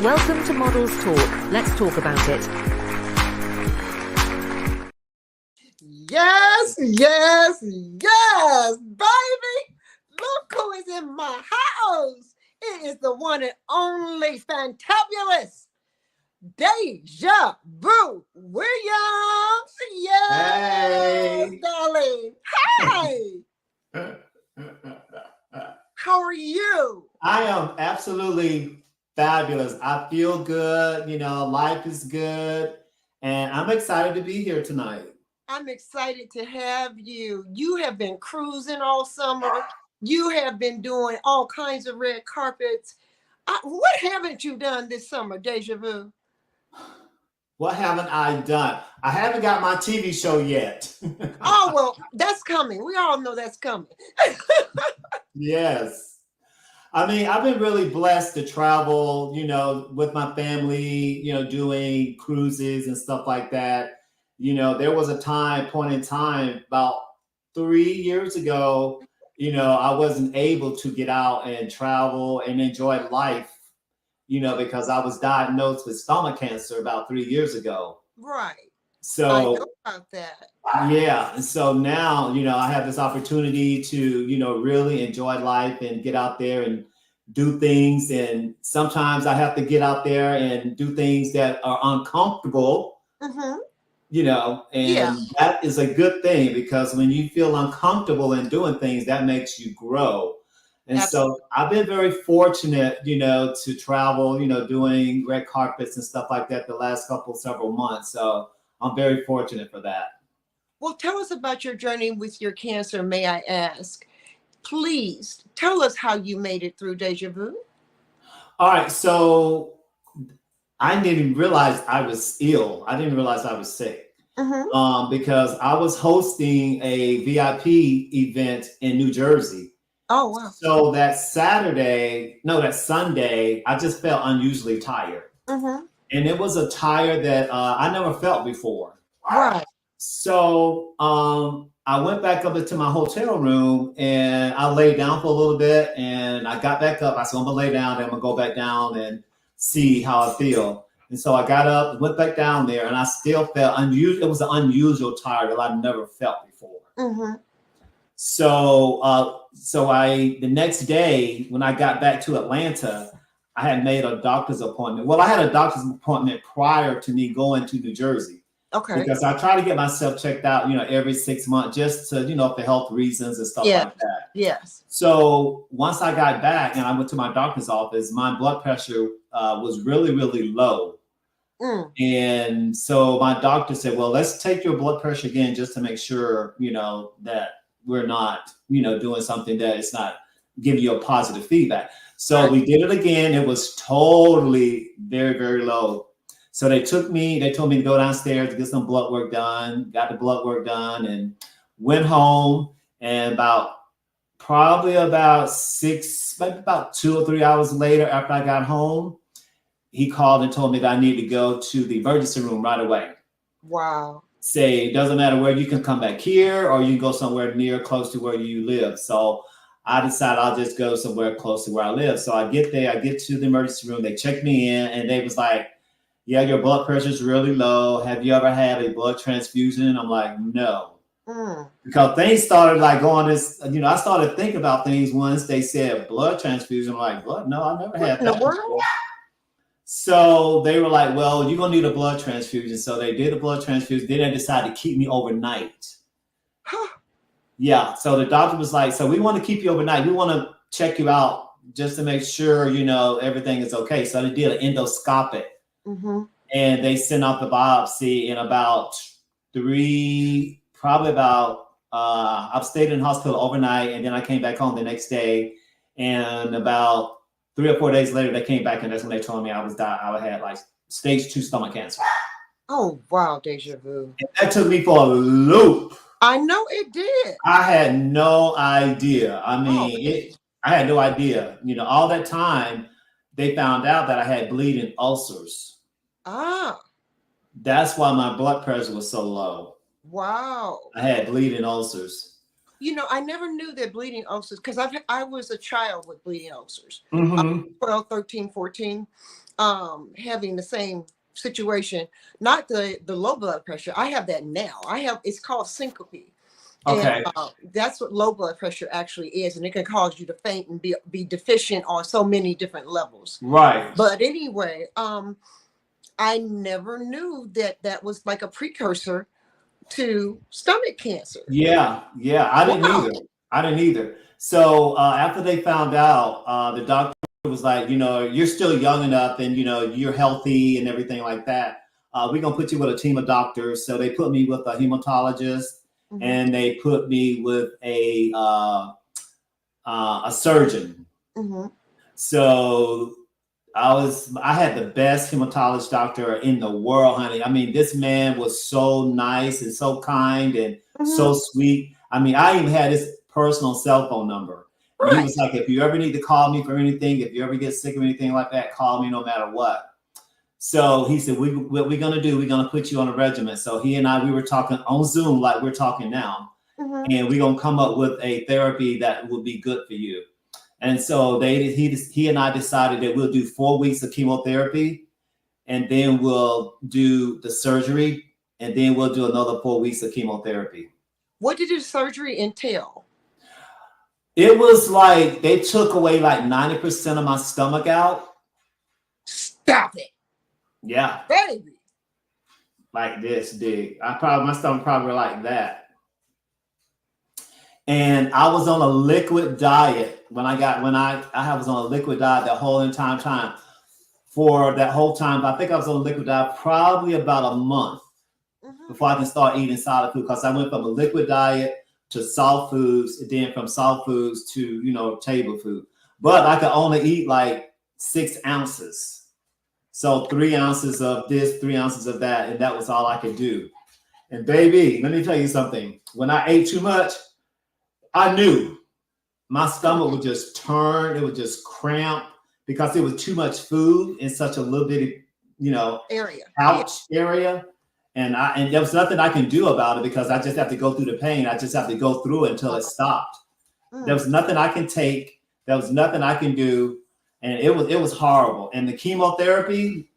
Welcome to Models Talk. Let's talk about it. Yes, yes, yes, baby. Look who is in my house. It is the one and only fantabulous Dejavu Williams. Yes, Hey. darling. Hey, how are you? I am absolutely fabulous. I feel good. Life is good. And I'm excited to be here tonight. I'm excited to have you. You have been cruising all summer. You have been doing all kinds of red carpets. What haven't you done this summer, Dejavu? What haven't I done? I haven't got my TV show yet. Oh, well, that's coming. We all know that's coming. Yes. I mean, I've been really blessed to travel, with my family, doing cruises and stuff like that. There was a point in time about 3 years ago, I wasn't able to get out and travel and enjoy life, because I was diagnosed with stomach cancer about 3 years ago. Right. I know So, about that. yeah. And so now, I have this opportunity to, really enjoy life and get out there and do things. And sometimes I have to get out there and do things that are uncomfortable, Mm-hmm. and Yeah, that is a good thing because when you feel uncomfortable in doing things, that makes you grow. And absolutely. so I've been very fortunate, to travel, doing red carpets and stuff like that the last several months. So I'm very fortunate for that. Well, tell us about your journey with your cancer, may I ask? Please tell us how you made it through, Dejavu. All right. So I didn't realize I was ill. I didn't realize I was sick. Mm-hmm. Because I was hosting a VIP event in New Jersey. Oh, wow. So that Sunday, I just felt unusually tired. Mm-hmm. And it was a tired that I never felt before. Right. So I went back up into my hotel room and I laid down for a little bit and I got back up. I said, I'm gonna lay down and I'm gonna go back down and see how I feel. And so I got up, went back down there, and I still felt unusual. It was an unusual tired that I've never felt before. Mm-hmm. So the next day when I got back to Atlanta, I had made a doctor's appointment. Well, I had a doctor's appointment prior to me going to New Jersey Okay. because I try to get myself checked out, every 6 months just to, for health reasons and stuff Yeah. like that. Yes. So once I got back and I went to my doctor's office, my blood pressure was really, really low. Mm. And so my doctor said, well, let's take your blood pressure again just to make sure, that we're not, doing something that is not giving you a positive feedback. So Right. we did it again. It was totally very, very low. So they told me to go downstairs to get some blood work done, got the blood work done and went home. And probably about 2 or 3 hours later after I got home, he called and told me that I need to go to the emergency room right away. Wow. Say, it doesn't matter where, you can come back here or you can go somewhere close to where you live. So I decided I'll just go somewhere close to where I live. So I get there, I get to the emergency room, they check me in and they was like, yeah, your blood pressure is really low. Have you ever had a blood transfusion? I'm like, no. Mm. Because things started like going this, I started thinking about things once they said blood transfusion. I'm like, what? No, I never had In the that world? before. So they were like, well, you're going to need a blood transfusion. So they did a blood transfusion. Then they decided to keep me overnight. Yeah. So the doctor was like, so we want to keep you overnight. We want to check you out just to make sure, everything is okay. So they did an endoscopic Mm-hmm. and they sent out the biopsy in about I've stayed in the hospital overnight and then I came back home the next day. And about 3 or 4 days later, they came back and that's when they told me I had like stage 2 stomach cancer. Oh, wow, Dejavu. And that took me for a loop. I know it did. I had no idea. I Oh, mean, I had no idea. All that time, they found out that I had bleeding ulcers. ah, That's why my blood pressure was so low. wow. I had bleeding ulcers. I never knew that bleeding ulcers, because I was a child with bleeding ulcers. Mm-hmm. 12, 13, 14. having the same situation, not the low blood pressure. I have that now. It's called syncope. Okay. And that's what low blood pressure actually is, and it can cause you to faint and be deficient on so many different levels. Right. But anyway, I never knew that was like a precursor to stomach cancer. Yeah, I didn't either. So after they found out, the doctor was like, you're still young enough, and you're healthy and everything like that. We're gonna put you with a team of doctors. So they put me with a hematologist. Mm-hmm. And they put me with a surgeon. Mm-hmm. So I had the best hematologist doctor in the world, honey. I mean, this man was so nice and so kind and mm-hmm. so sweet. I mean, I even had his personal cell phone number. Right. He was like, if you ever need to call me for anything, if you ever get sick or anything like that, call me no matter what. So he said, what we're going to do, we're going to put you on a regimen. So he and we were talking on Zoom like we're talking now. Mm-hmm. And we're going to come up with a therapy that will be good for you. And so he and I decided that we'll do 4 weeks of chemotherapy, and then we'll do the surgery, and then we'll do another 4 weeks of chemotherapy. What did the surgery entail? It was like they took away like 90% of my stomach out. Stop it. Yeah. Baby. Like this big. My stomach probably like that. And I was on a liquid diet I was on a liquid diet that whole entire time. For that whole time, I think I was on a liquid diet probably about a month mm-hmm. before I can start eating solid food, because I went from a liquid diet to soft foods, and then from soft foods to, table food. But I could only eat like 6 ounces. So 3 ounces of this, 3 ounces of that, and that was all I could do. And baby, let me tell you something. When I ate too much, I knew my stomach would just turn. It would just cramp because it was too much food in such a little bitty, pouch area. And there was nothing I can do about it, because I just have to go through the pain. I just have to go through it until it stopped. There was nothing I can take. There was nothing I can do. And it was horrible. And the chemotherapy,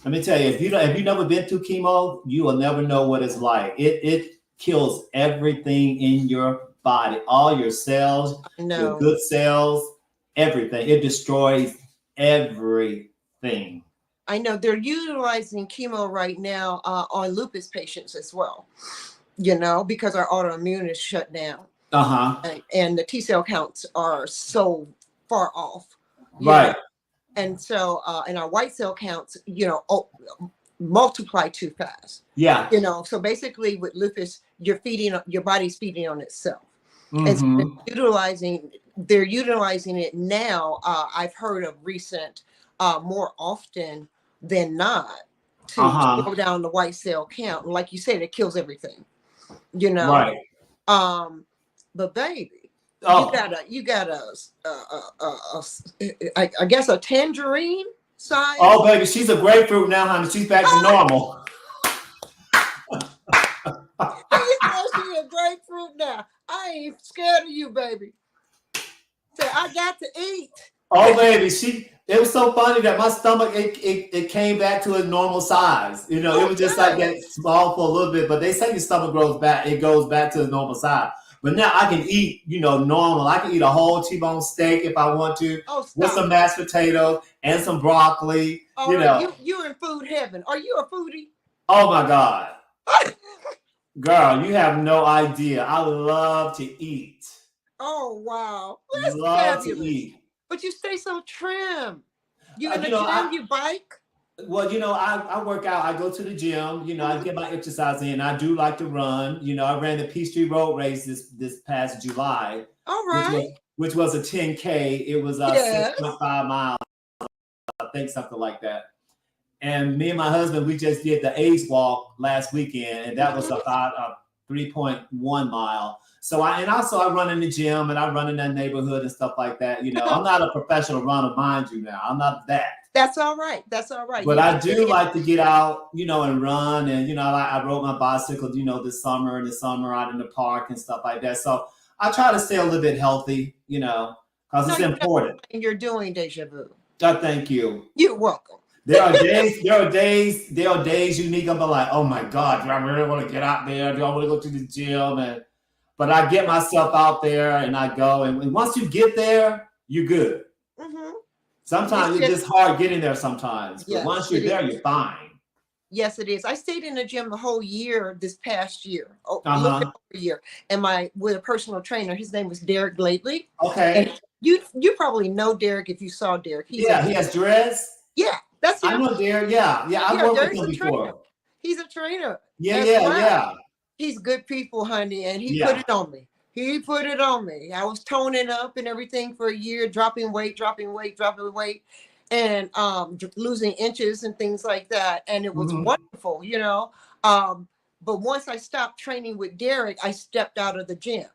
let me tell you, if you've never been through chemo, you will never know what it's like. It kills everything in your body, all your cells, your good cells, everything. It destroys everything. I know they're utilizing chemo right now on lupus patients as well, because our autoimmune is shut down. Uh-huh. And the T cell counts are so far off. Right. And so, and our white cell counts, multiply too fast. Yeah. So basically with lupus, your body's feeding on itself. Mm-hmm. And so they're utilizing it now. I've heard of recent, more often than not, to slow down the white cell count. And like you said, it kills everything, Right. But baby, you got I guess a tangerine size. Oh, baby, she's a grapefruit now, honey. She's back to normal. She's a grapefruit now. I ain't scared of you, baby. Say, I got to eat. Oh, baby, it was so funny that my stomach, it came back to its normal size. It was just like that small for a little bit, but they say your stomach goes back to its normal size. But now I can eat, normal. I can eat a whole T-bone steak if I want to, with some mashed potatoes and some broccoli. Right. You're in food heaven. Are you a foodie? Oh my God. Girl, you have no idea. I love to eat. Oh, wow. That's love fabulous. To eat. But you stay so trim. You in the gym, you bike? Well, I work out. I go to the gym. I get my exercise in. I do like to run. I ran the Peachtree Road Race this past July. All right. Which was a 10K. It was 6.5 miles, I think, something like that. And me and my husband, we just did the AIDS walk last weekend, and that was about a 3.1 mile. So I run in the gym, and I run in that neighborhood and stuff like that. I'm not a professional runner, mind you. Now I'm not that. That's all right. But I do like to get out, and run. And, I rode my bicycle, this summer out in the park and stuff like that. So I try to stay a little bit healthy, because it's important. And you're doing Dejavu. Thank you. You're welcome. There are days you need to be like, oh my God, do I really want to get out there? Do I want to go to the gym? But I get myself out there and I go. And once you get there, you're good. Mm-hmm. Sometimes it's just hard getting there sometimes. But yes, once you're there, you're fine. Yes, it is. I stayed in the gym the whole year this past year. Oh, Uh-huh. over a year. And with a personal trainer, his name was Derek Lately. Okay. And you probably know Derek if you saw Derek. He has dreads. Yeah, that's him. I know Derek. Yeah. I've worked with him before. Trainer. He's a trainer. Yeah. He's good people, honey, and he put it on me. He put it on me. I was toning up and everything for a year, dropping weight, and losing inches and things like that. And it was wonderful, you know. But once I stopped training with Derek, I stepped out of the gym.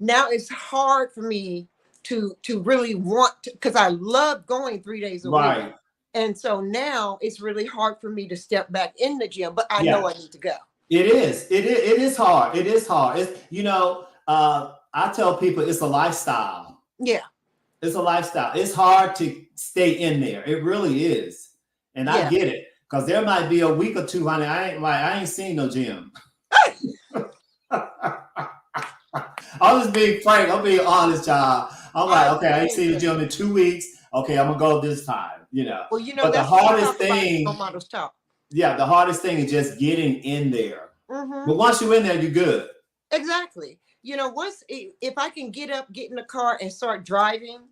Now it's hard for me to really want to, because I love going 3 days a week. And so now it's really hard for me to step back in the gym, but I know I need to go. It is hard. It is hard. It's, you know, I tell people it's a lifestyle. Yeah. It's a lifestyle. It's hard to stay in there. It really is. And I get it. Because there might be a week or two, honey. I ain't seen no gym. I'll just be frank. I'll be honest, child. I'm like, okay, I ain't seen the gym in 2 weeks. Okay, I'm gonna go this time, you know. Well, you know, but the hardest thing, the hardest thing is just getting in there. But once you're in there, you're good. Exactly. You know, if I can get up, get in the car and start driving,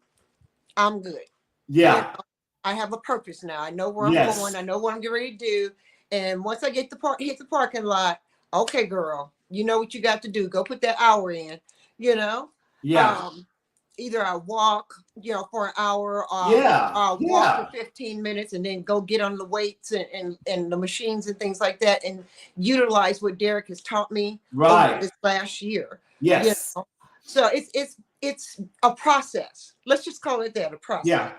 I'm good. Yeah. You know, I have a purpose now. I know where I'm going. I know what I'm getting ready to do. And once I get hit the parking lot, okay, girl, you know what you got to do. Go put that hour in, you know? Yeah. Either I walk, you know, for an hour, or I'll walk for 15 minutes and then go get on the weights and the machines and things like that and utilize what Derek has taught me over this last year. Yes. You know? So it's a process. Let's just call it that, a process. Yeah.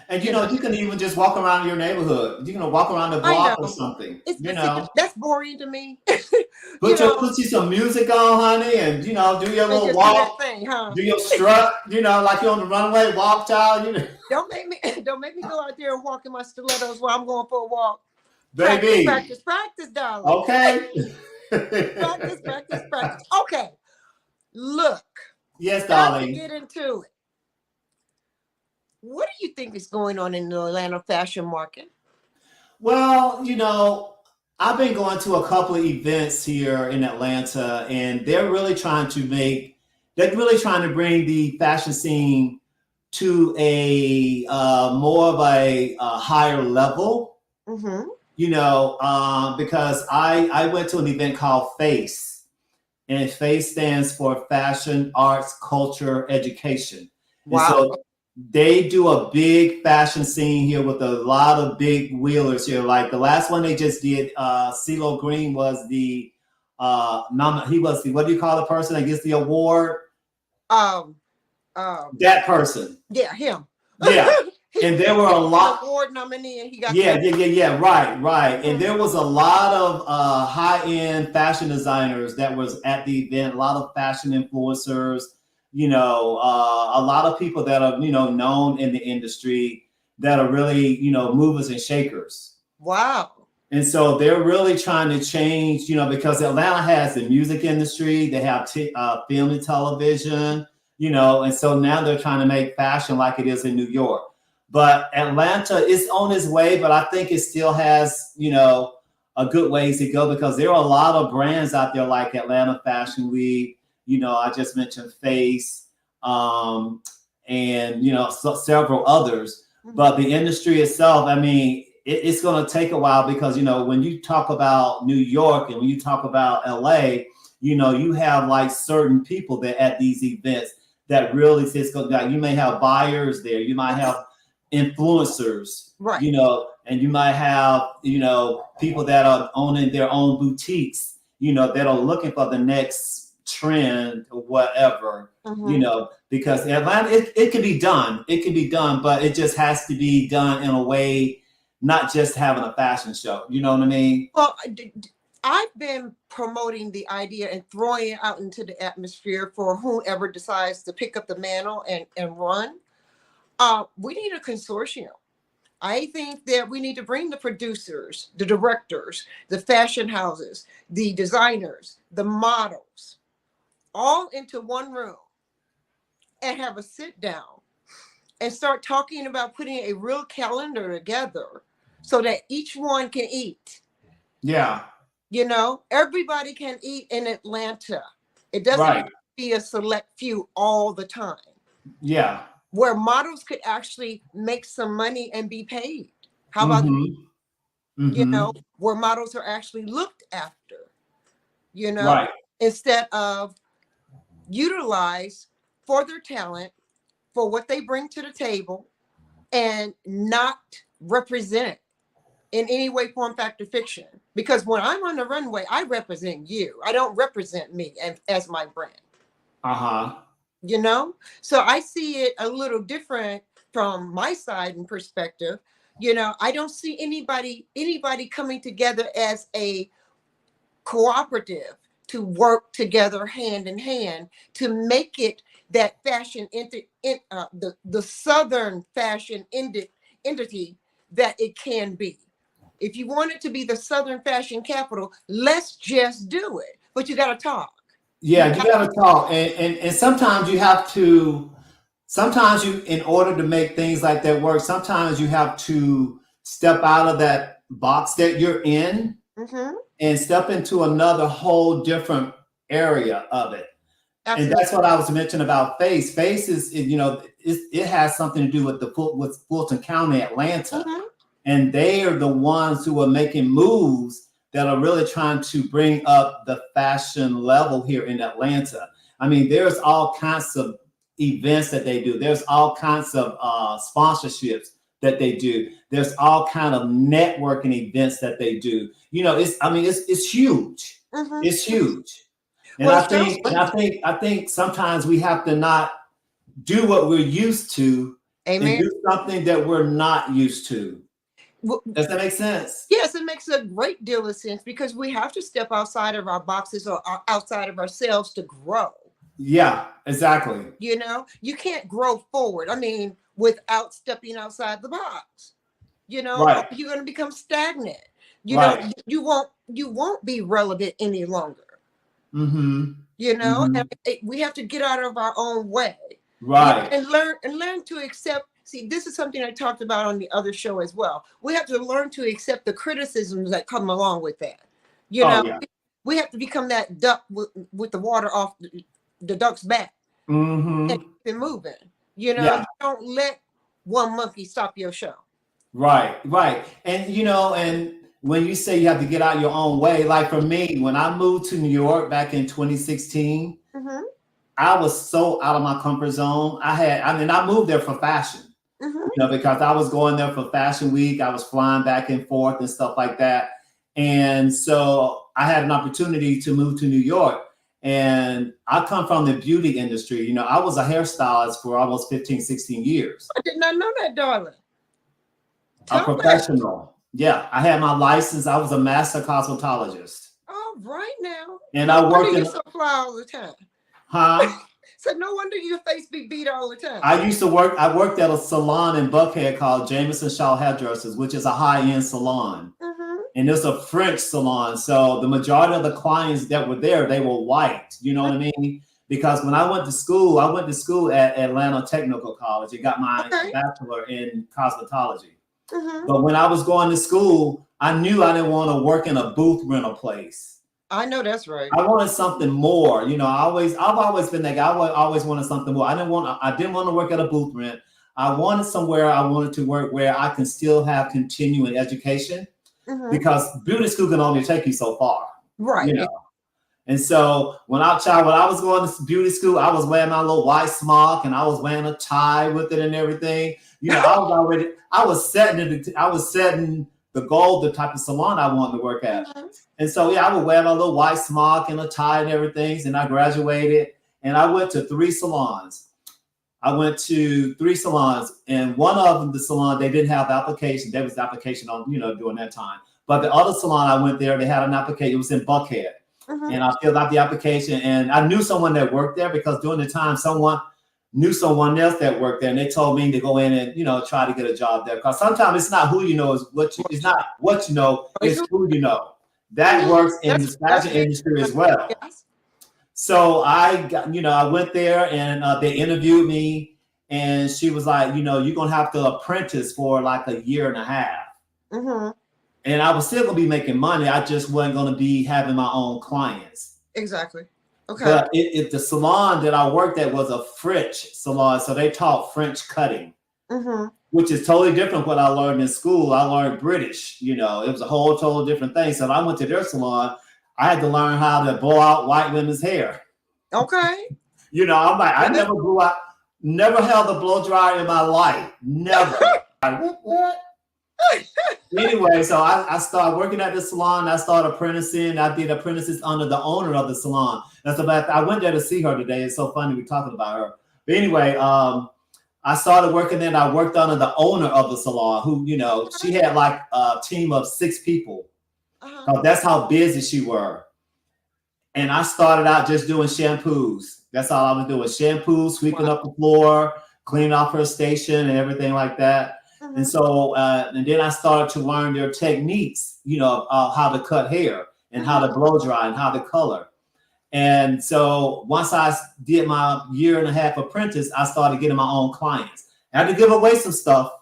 And you know, you can even just walk around your neighborhood. You can walk around the block or something. That's boring to me. Put you some music on, honey, and you know, do your little walk. Do your strut, you know, like you're on the runway, walk, child. You know. Don't make me go out there and walk in my stilettos while I'm going for a walk. Baby. Practice, darling. Okay. practice. Okay. Look. Yes, darling. Let's get into it. What do you think is going on in the Atlanta fashion market? Well, you know, I've been going to a couple of events here in Atlanta, and they're really trying to bring the fashion scene to a more of a higher level. You know, because I went to an event called FACE, and FACE stands for Fashion, Arts, Culture, Education. Wow. And so they do a big fashion scene here with a lot of big wheelers here. Like the last one they just did, CeeLo Green was he was the, what do you call the person that gets the award? That person. Yeah, him. Yeah. And there were a lot award nominee and he got right. And there was a lot of high-end fashion designers that was at the event, a lot of fashion influencers. You know, a lot of people that are, you know, known in the industry that are really, you know, movers and shakers. Wow. And so they're really trying to change, you know, because Atlanta has the music industry, they have film and television, you know, and so now they're trying to make fashion like it is in New York. But Atlanta is on its way, but I think it still has, you know, a good ways to go because there are a lot of brands out there like Atlanta Fashion Week. You know, I just mentioned FACE, and, you know, several others. But the industry itself, I mean, it's going to take a while because, you know, when you talk about New York and when you talk about LA, you know, you have like certain people that at these events that really you may have buyers there. You might have influencers, you know, and you might have, you know, people that are owning their own boutiques, you know, that are looking for the next trend or whatever, you know, because Atlanta, it can be done, but it just has to be done in a way, not just having a fashion show. You know what I mean? Well, I've been promoting the idea and throwing it out into the atmosphere for whoever decides to pick up the mantle and run. We need a consortium. I think that we need to bring the producers, the directors, the fashion houses, the designers, the models, all into one room and have a sit down and start talking about putting a real calendar together so that each one can eat. Yeah. You know, everybody can eat in Atlanta. It doesn't Right. have to be a select few all the time. Yeah. Where models could actually make some money and be paid. How about, you know, where models are actually looked after, you know, Right. instead of utilized for their talent, for what they bring to the table, and not represent in any way, form, factor, fiction. Because when I'm on the runway, I represent you. I don't represent me as my brand. Uh-huh. You know? So I see it a little different from my side and perspective. You know, I don't see anybody coming together as a cooperative to work together hand in hand to make it that fashion the Southern fashion entity that it can be. If you want it to be the Southern fashion capital, let's just do it. But you got to talk. Yeah, you got to talk, and sometimes you have to. Sometimes you, in order to make things like that work, sometimes you have to step out of that box that you're in and step into another whole different area of it. Absolutely. And that's what I was mentioning about Face. Face is, you know, it has something to do with with Fulton County, Atlanta, and they are the ones who are making moves that are really trying to bring up the fashion level here in Atlanta. I mean, there's all kinds of events that they do. There's all kinds of sponsorships that they do. There's all kind of networking events that they do. You know, it's huge. It's huge. And well, I think sometimes we have to not do what we're used to. Amen. And do something that we're not used to. Does that make sense? Yes, it makes a great deal of sense because we have to step outside of our boxes or outside of ourselves to grow. Yeah, exactly. You know, you can't grow forward. I mean, without stepping outside the box. You know, right. You're going to become stagnant. You know, you won't be relevant any longer. You know, and we have to get out of our own way. Right. And learn to accept. See, this is something I talked about on the other show as well. We have to learn to accept the criticisms that come along with that. You know, we have to become that duck with the water off the duck's back and keep it moving. You know, don't let one monkey stop your show. Right. And, you know, and when you say you have to get out your own way, like for me, when I moved to New York back in 2016, I was so out of my comfort zone. I moved there for fashion. You know, because I was going there for Fashion Week. I was flying back and forth and stuff like that. And so I had an opportunity to move to New York. And I come from the beauty industry. You know, I was a hairstylist for almost 15, 16 years. I did not know that, darling. A professional. Yeah, I had my license. I was a master cosmetologist. All right now. And I worked in supply all the time. Huh? So no wonder your face be beat all the time. I worked at a salon in Buckhead called Jameson Shaw Hairdressers, which is a high-end salon. And it's a French salon. So the majority of the clients that were there, they were white. You know what I mean? Because when I went to school at Atlanta Technical College and got my bachelor in cosmetology. But when I was going to school, I knew I didn't want to work in a booth rental place. I know that's right. I wanted something more. You know, I've always been that guy. I always wanted something more. I didn't want to work at a booth rent. I wanted somewhere I wanted to work where I can still have continuing education because beauty school can only take you so far. Right. You know. And so when I was going to beauty school, I was wearing my little white smock and I was wearing a tie with it and everything. You know, I was setting the goal, the type of salon I wanted to work at. And so, I would wear my little white smock and a tie and everything. And I graduated and I went to 3 salons. And one of them, the salon, they didn't have application. There was application on, you know, during that time. But the other salon I went there, they had an application. It was in Buckhead. And I filled out the application and I knew someone that worked there because during the time, knew someone else that worked there, and they told me to go in and, you know, try to get a job there. Because sometimes it's not who you know, it's not what you know, it's who you know. That works in the fashion industry as well. Yes. So I got, you know, I went there and they interviewed me, and she was like, you know, you're gonna have to apprentice for like a year and a half. Mm-hmm. And I was still gonna be making money. I just wasn't gonna be having my own clients. Exactly. Okay. But if the salon that I worked at was a French salon, so they taught French cutting, which is totally different what I learned in school. I learned British, you know, it was a whole total different thing. So when I went to their salon, I had to learn how to blow out white women's hair. Okay. You know, I'm like, I never blew out, never held a blow dryer in my life. Never. What? Anyway, so I started working at the salon. I started apprenticing. I did apprentices under the owner of the salon. That's about. I went there to see her today. It's so funny we're talking about her. But anyway, I started working there. And I worked under the owner of the salon, who, you know, she had like a team of 6 people. That's how busy she were. And I started out just doing shampoos. That's all I was doing: shampoos, sweeping up the floor, cleaning off her station, and everything like that. And so, and then I started to learn their techniques, you know, how to cut hair and how to blow dry and how to color. And so once I did my year and a half apprentice, I started getting my own clients. I had to give away some stuff.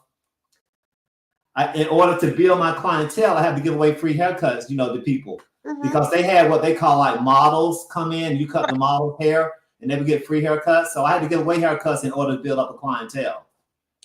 In order to build my clientele, I had to give away free haircuts, you know, to people, because they had what they call like models come in, you cut the model hair and they would get free haircuts. So I had to give away haircuts in order to build up a clientele.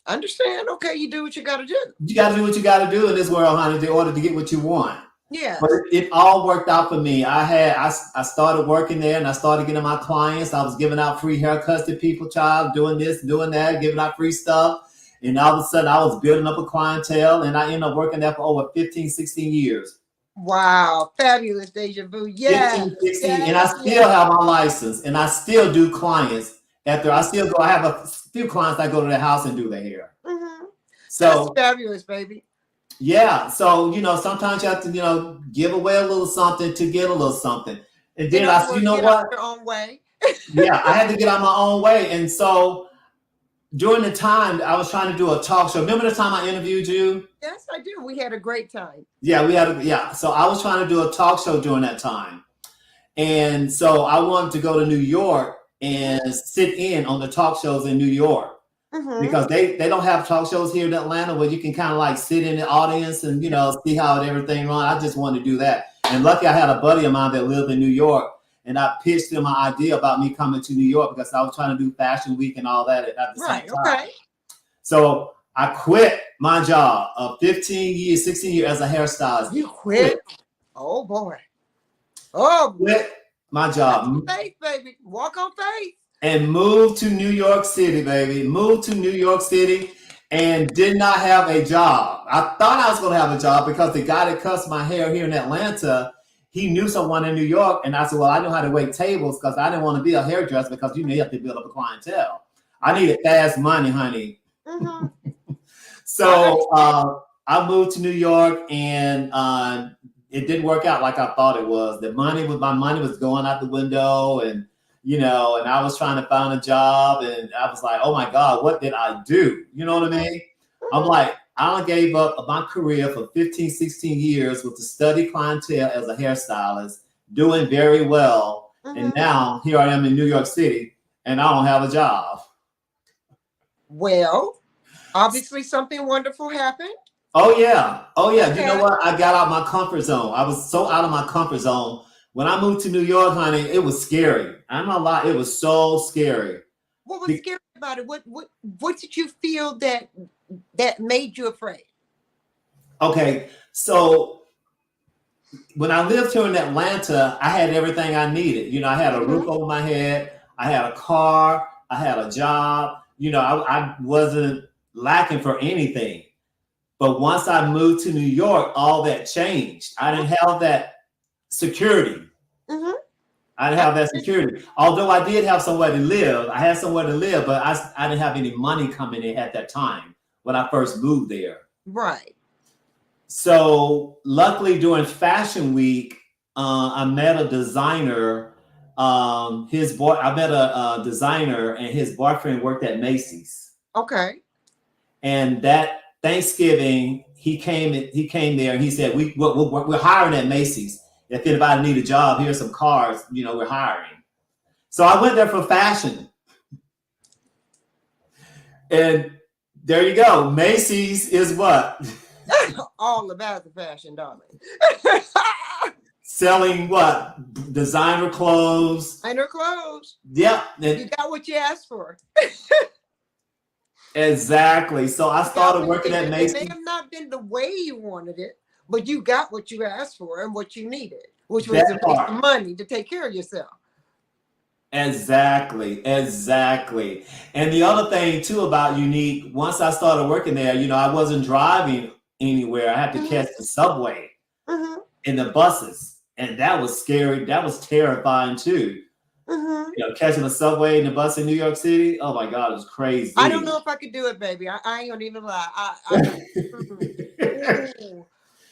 Understand? Okay, you do what you got to do. You got to do what you got to do in this world, honey, in order to get what you want. Yeah. But it all worked out for me. I started working there, and I started getting my clients. I was giving out free haircuts to people, child, doing this, doing that, giving out free stuff. And all of a sudden, I was building up a clientele, and I ended up working there for over 15, 16 years. Wow. Fabulous, Dejavu. Yeah. 15, 16, and I still have my license, and I still do clients. After I still go, I have a few clients that go to their house and do their hair. So that's fabulous, baby. Yeah. So, you know, sometimes you have to, you know, give away a little something to get a little something. And then I said, you know what? Your own way. Yeah, I had to get out my own way. And so during the time I was trying to do a talk show. Remember the time I interviewed you? Yes, I do. We had a great time. Yeah, So I was trying to do a talk show during that time. And so I wanted to go to New York and sit in on the talk shows in New York, because they don't have talk shows here in Atlanta where you can kind of like sit in the audience and, you know, see how everything runs. I just wanted to do that. And lucky I had a buddy of mine that lived in New York, and I pitched him my idea about me coming to New York because I was trying to do Fashion Week and all that at the same time. Okay. So I quit my job of 15 years, 16 years as a hairstylist. You quit? Oh boy. Oh, quit my job. Faith, baby. Walk on faith. And moved to New York City, baby. Moved to New York City and did not have a job. I thought I was going to have a job because the guy that cuts my hair here in Atlanta, he knew someone in New York. And I said, well, I know how to wait tables because I didn't want to be a hairdresser because you have to build up a clientele. I needed fast money, honey. So I moved to New York, and it didn't work out like I thought it was. My money was going out the window, and you know, and I was trying to find a job, and I was like, oh my God, what did I do? You know what I mean? I'm like, I gave up my career for 15, 16 years with the study clientele as a hairstylist, doing very well. And now here I am in New York City, and I don't have a job. Well, obviously something wonderful happened. Oh yeah. Okay. You know what? I got out my comfort zone. I was so out of my comfort zone. When I moved to New York, honey, it was scary. I'm not lying. It was so scary. What was scary about it? What did you feel that made you afraid? Okay, so when I lived here in Atlanta, I had everything I needed. You know, I had a roof over my head. I had a car. I had a job. You know, I wasn't lacking for anything. But once I moved to New York, all that changed. I didn't have that security. I didn't have that security. Although I did have somewhere to live. I had somewhere to live, but I didn't have any money coming in at that time when I first moved there. Right. So luckily during Fashion Week, I met a designer I met a designer, and his boyfriend worked at Macy's. Okay. And that Thanksgiving, he came there and he said, we're hiring at Macy's. If anybody need a job, here's some cards, we're hiring. So I went there for fashion. And there you go. Macy's is what? All about the fashion, darling. Selling what? Designer clothes. Designer clothes. Yep. You got what you asked for. Exactly. So I started working at Macy's. It may have not been the way you wanted it, but you got what you asked for and what you needed, which was the money to take care of yourself. Exactly. And the other thing too about Unique, once I started working there, I wasn't driving anywhere. I had to catch the subway and the buses. And that was scary. That was terrifying too. Catching the subway and the bus in New York City. Oh my God, it was crazy. I don't know if I could do it, baby. I ain't gonna even lie.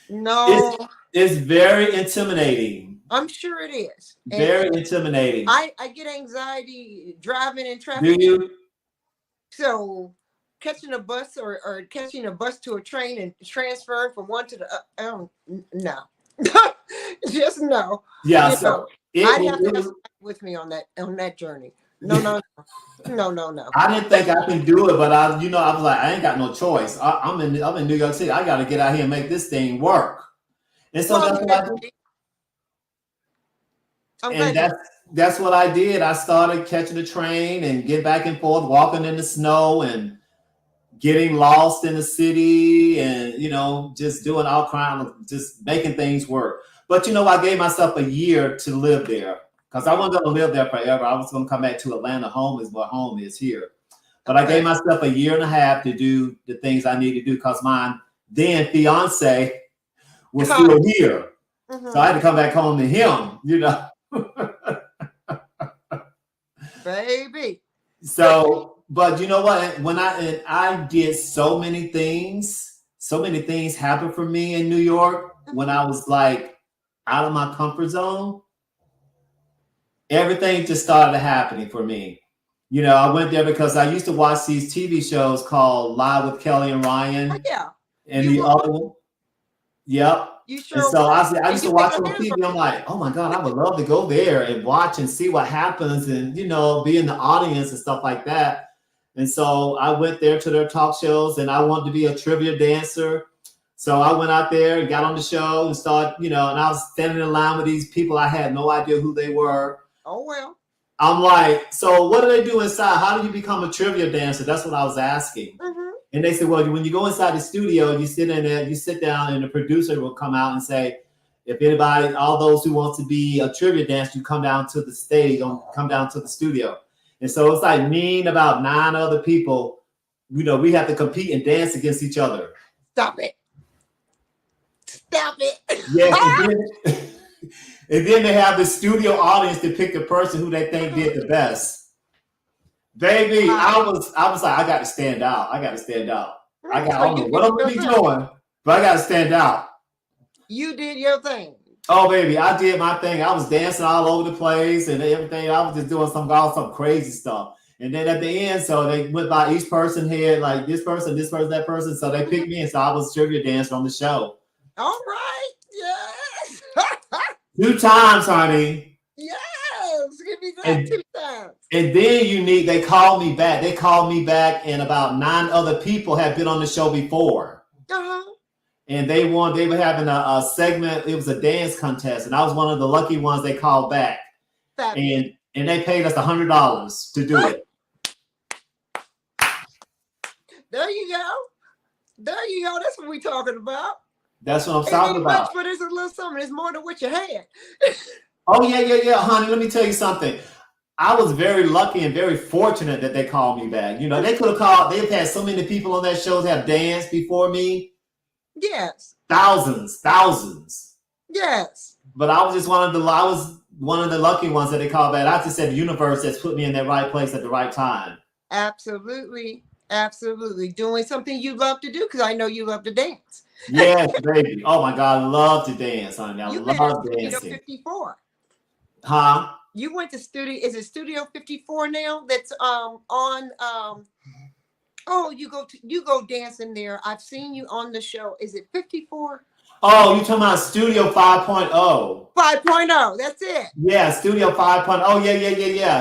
No. It's very intimidating. I'm sure it is. Very intimidating. I get anxiety driving in traffic. Do you? So catching a bus or catching a bus to a train and transferring from one to the no. Just no. Yeah, so I'd have to have somebody with me on that journey. No. I didn't think I could do it, but I was like, I ain't got no choice. I'm in New York City. I got to get out here and make this thing work. And so that's what I did. And that's what I did. I started catching the train and get back and forth, walking in the snow and getting lost in the city, and just doing all kinds of just making things work. But I gave myself a year to live there because I wasn't going to live there forever. I was going to come back to Atlanta. Home is where home is here. But I gave myself a year and a half to do the things I need to do because my then fiance was still here. So I had to come back home to him, Baby. So, but you know what? When I did so many things happened for me in New York when I was like out of my comfort zone. Everything just started happening for me. I went there because I used to watch these TV shows called Live with Kelly and Ryan. Oh, yeah. And the other one. Yep. You sure? And so I used to watch on TV. I'm like, oh my God, I would love to go there and watch and see what happens and, be in the audience and stuff like that. And so I went there to their talk shows and I wanted to be a trivia dancer. So I went out there and got on the show and started, and I was standing in line with these people. I had no idea who they were. Oh, well. I'm like, so what do they do inside? How do you become a trivia dancer? That's what I was asking. And they said, well, when you go inside the studio, you sit in there, you sit down, and the producer will come out and say, if anybody, all those who want to be a trivia dancer, you come down to the stage, come down to the studio. And so it's like me and about 9 other people, we have to compete and dance against each other. Stop it. Yeah. And then they have the studio audience to pick the person who they think did the best. Baby, I was like, I got to stand out. I don't know what I'm going to be doing, but I got to stand out. You did your thing. Oh, baby, I did my thing. I was dancing all over the place and everything. I was just doing some crazy stuff. And then at the end, so they went by each person here, like this person, that person. So they picked me, and so I was trivia dancer on the show. All right. Yes. 2 times, honey. Yes. Give me that 2 times. And then Unique, they called me back. And about 9 other people had been on the show before. And they were having a segment. It was a dance contest, and I was one of the lucky ones they called back. And they paid us $100 to do it. There you go. That's what we're talking about. That's what I'm talking about. But it's a little something. It's more than what you had. Oh, yeah, honey. Let me tell you something. I was very lucky and very fortunate that they called me back. They could have called. They've had so many people on that show have danced before me. Yes. Thousands. Yes. But I was one of the lucky ones that they called back. I just said the universe has put me in that right place at the right time. Absolutely. Doing something you love to do, because I know you love to dance. Yes, baby. Oh my God, I love to dance, honey. I love dancing. 54. Huh? You went to studio. Is it Studio 54 now? That's on Oh, you go dancing there. I've seen you on the show. Is it 54? Oh, you talking about Studio 5.0? 5.0. That's it. Yeah, Studio 5.0. Oh, yeah.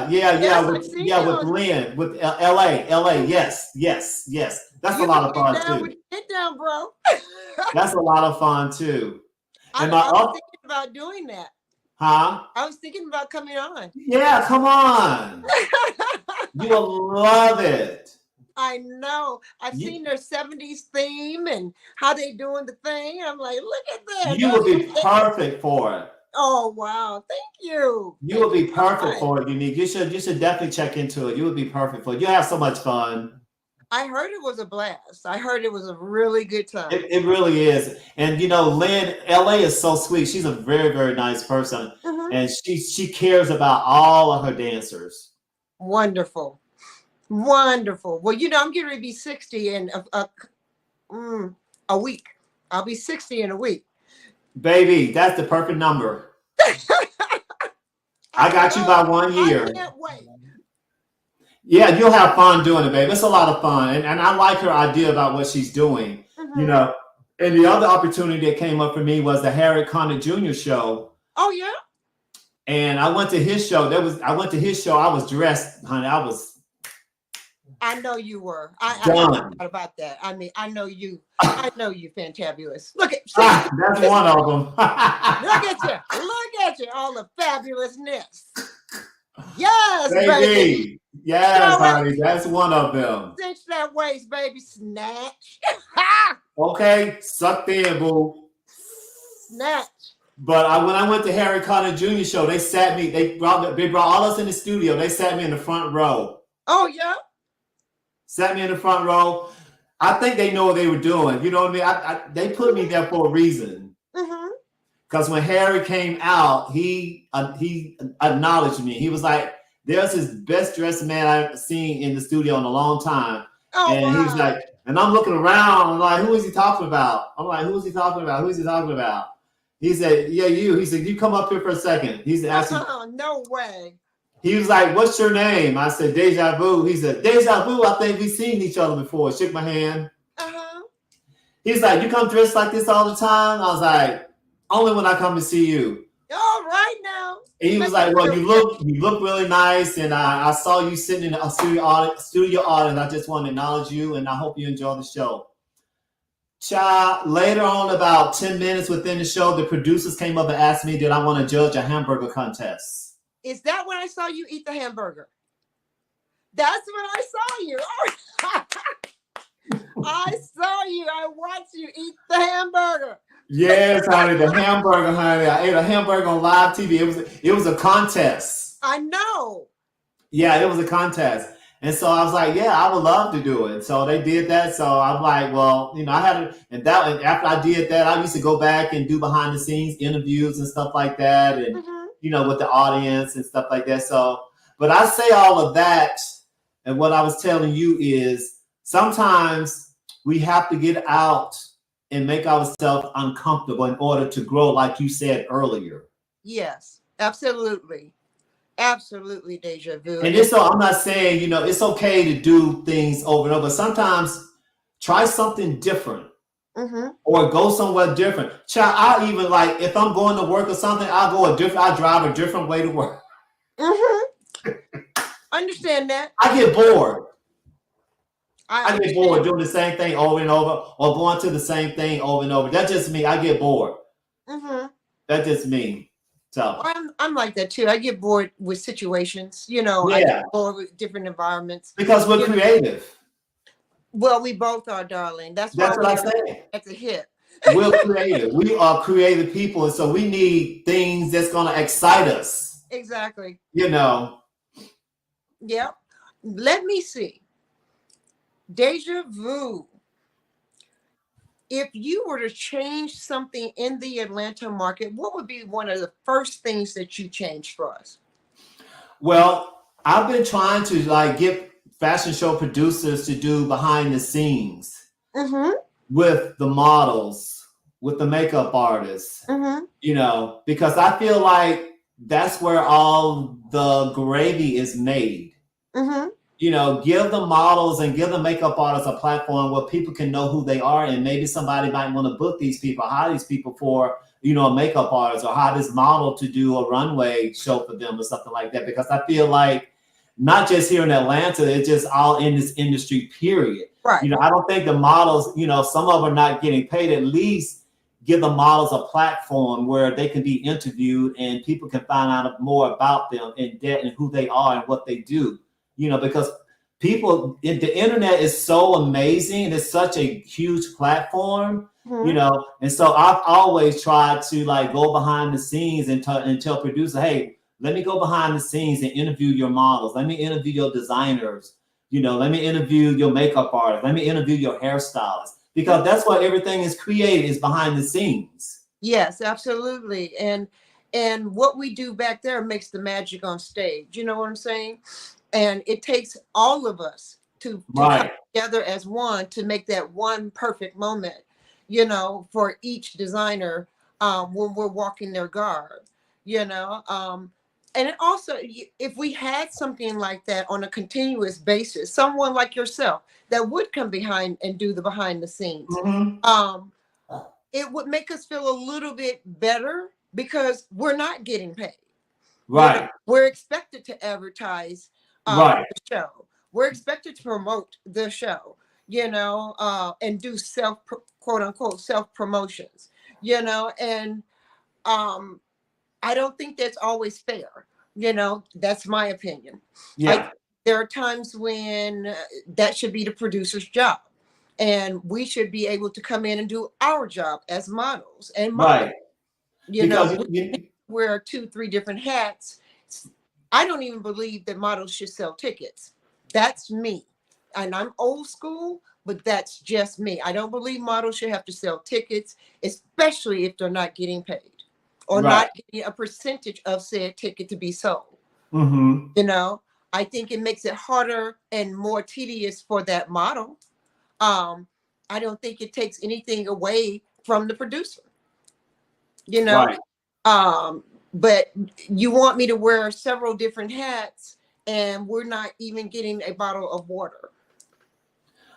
Yes, I've seen you With on. Lynn, with LA. Yes. That's a You lot of can fun get down too. with get down, bro. That's a lot of fun too. I And my was thinking about doing that. huh? I was thinking about coming on. Yeah, come on. You will love it. I know. I've seen their 70s theme and how they doing the thing. I'm like, look at that. You will be perfect for it. Oh wow. Thank you. You will be perfect for it, Unique. You should definitely check into it. You would be perfect for it. You have so much fun. I heard it was a blast. I heard it was a really good time. It really is. And you know, Lynn, LA is so sweet. She's a very, very nice person. And she cares about all of her dancers. Wonderful. Wonderful. Well, you know, I'm getting ready to be 60 in a week. I'll be 60 in a week. Baby, that's the perfect number. I got you by 1 year. I can't wait. Yeah, you'll have fun doing it, baby. It's a lot of fun. And I like her idea about what she's doing. You know, and the other opportunity that came up for me was the Harry Connick Jr. show. Oh, yeah? And I went to his show. I went to his show. I was dressed, honey. I know you were. I forgot about that. I mean, I know you. I know you, fantabulous. Look at that's one of them. Look at you. Look at you. All the fabulousness. Yes, baby. Yes, honey. That's one of them. Cinch that waist, baby. Snatch. Okay, sucked in, boo. Snatch. But when I went to Harry Connick Jr. show, they sat me. They brought all us in the studio. They sat me in the front row. Oh yeah. Sat me in the front row. I think they know what they were doing. You know what I mean? They put me there for a reason. Because when Harry came out, he acknowledged me. He was like, "There's his best dressed man I've seen in the studio in a long time." Oh, and wow. he's like, and I'm looking around. I'm like, "Who is he talking about?" I'm like, "Who is he talking about? Who is he talking about?" He said, "Yeah, you." He said, "You come up here for a second." He's asking. No way. He was like, "What's your name?" I said, "Dejavu." He said, "Dejavu, I think we've seen each other before." Shook my hand. He's like, "You come dressed like this all the time?" I was like, "Only when I come to see you." All right now. And he was like, "Well, you look really nice, and I saw you sitting in a studio audience. I just want to acknowledge you, and I hope you enjoy the show." Child, later on, about 10 minutes within the show, the producers came up and asked me, did I want to judge a hamburger contest? Is that when I saw you eat the hamburger? That's when I saw you. I saw you. I watched you eat the hamburger. Yes, honey, the hamburger, honey. I ate a hamburger on live TV. It was a contest. I know. Yeah, it was a contest. And so I was like, yeah, I would love to do it. So they did that. So I'm like, well, you know, and after I did that, I used to go back and do behind the scenes interviews and stuff like that. And, you know, with the audience and stuff like that. So, but I say all of that. And what I was telling you is sometimes we have to get out and make ourselves uncomfortable in order to grow, like you said earlier. Yes, absolutely. Absolutely, Dejavu. And so I'm not saying, you know, it's okay to do things over and over. Sometimes try something different or go somewhere different. Child, I even like if I'm going to work or something, I drive a different way to work. Understand that. I get bored. I get bored doing the same thing over and over or going to the same thing over and over. That's just me. I get bored. That's just me. So I'm like that too. I get bored with situations, you know. Yeah. I get bored with different environments. Because we're creative. Well, we both are, darling. That's what I say. At the hip. We're creative. We are creative people, and so we need things that's going to excite us. Exactly. You know. Yep. Let me see. Dejavu. If you were to change something in the Atlanta market, what would be one of the first things that you changed for us? Well, I've been trying to like get fashion show producers to do behind the scenes with the models, with the makeup artists, you know, because I feel like that's where all the gravy is made. Mm-hmm. You know, give the models and give the makeup artists a platform where people can know who they are, and maybe somebody might want to book these people, hire these people for, you know, a makeup artist, or hire this model to do a runway show for them or something like that. Because I feel like not just here in Atlanta, it's just all in this industry, period. Right. You know, I don't think the models, you know, some of them are not getting paid. At least give the models a platform where they can be interviewed and people can find out more about them in depth and who they are and what they do. You know, because people, the internet is so amazing and it's such a huge platform, Mm-hmm. you know, and so I've always tried to like go behind the scenes and tell producer, hey, let me go behind the scenes and interview your models. Let me interview your designers. You know, let me interview your makeup artist. Let me interview your hairstylist, because that's what everything is created, is behind the scenes. Yes, absolutely. And what we do back there makes the magic on stage. You know what I'm saying? And it takes all of us to come together as one to make that one perfect moment, you know, for each designer when we're walking their garb, you know. And it also, if we had something like that on a continuous basis, someone like yourself that would come behind and do the behind the scenes, Mm-hmm. it would make us feel a little bit better because we're not getting paid. Right. You know, we're expected to advertise Right. the show. We're expected to promote the show, you know, and do quote unquote self promotions, you know, and I don't think that's always fair. You know, that's my opinion. Yeah. There are times when that should be the producer's job, and we should be able to come in and do our job as models and models. Right. You Because know, wear 2, 3 different hats. I don't even believe that models should sell tickets. That's me. And I'm old school, but that's just me. I don't believe models should have to sell tickets, especially if they're not getting paid or not getting a percentage of said ticket to be sold. Mm-hmm. You know, I think it makes it harder and more tedious for that model. I don't think it takes anything away from the producer. You know, but you want me to wear several different hats and we're not even getting a bottle of water.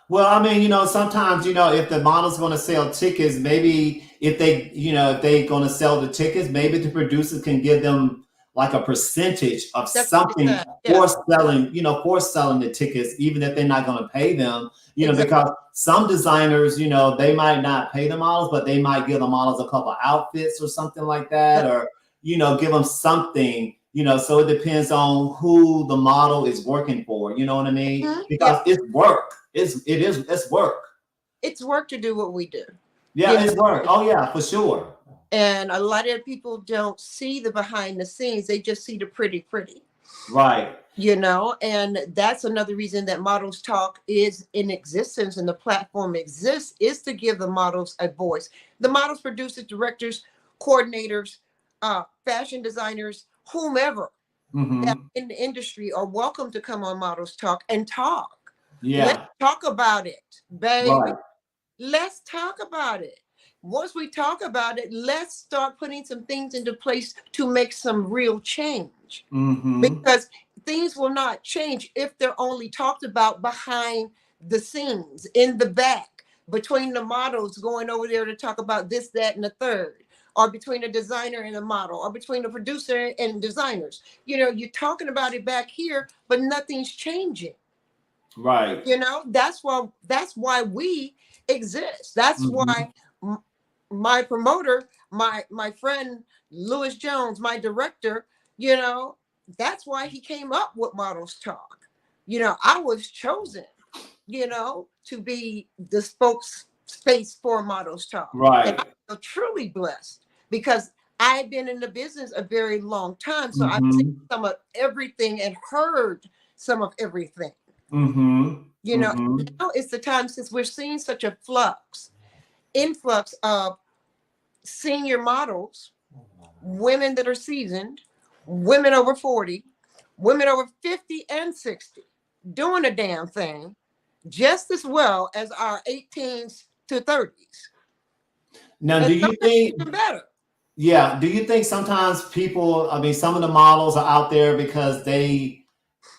Well, I mean, you know, sometimes, you know, if the model's going to sell tickets, maybe if they, you know, if they're going to sell the tickets, maybe the producers can give them like a percentage of something for selling, you know, for selling the tickets, even if they're not going to pay them, you know, because some designers, you know, they might not pay the models, but they might give the models a couple of outfits or something like that, or, you know, give them something. You know, so it depends on who the model is working for. You know what I mean? Because it's work. It's work. It's work to do what we do. Yeah, it's work. Oh yeah, for sure. And a lot of people don't see the behind the scenes. They just see the pretty. Right. You know, and that's another reason that Models Talk is in existence and the platform exists, is to give the models a voice. The models, producers, directors, coordinators, fashion designers, whomever that in the industry are welcome to come on Models Talk and talk. Yeah. Let's talk about it, baby. Right. Let's talk about it. Once we talk about it, let's start putting some things into place to make some real change. Because things will not change if they're only talked about behind the scenes, in the back, between the models going over there to talk about this, that, and the third, or between a designer and a model, or between a producer and designers. You know, you're talking about it back here, but nothing's changing. Right. You know, that's why we exist. That's why my promoter, my friend Lewis Jones, my director, you know, that's why he came up with Models Talk. You know, I was chosen, you know, to be the spokespace for Models Talk. Right. And I feel truly blessed because I've been in the business a very long time. So I've seen some of everything and heard some of everything. You know, now it's the time, since we're seeing such a influx of senior models, women that are seasoned, women over 40, women over 50 and 60, doing a damn thing just as well as our 18s to 30s. Now, and do you think even better? Yeah. Do you think sometimes people, I mean, some of the models are out there because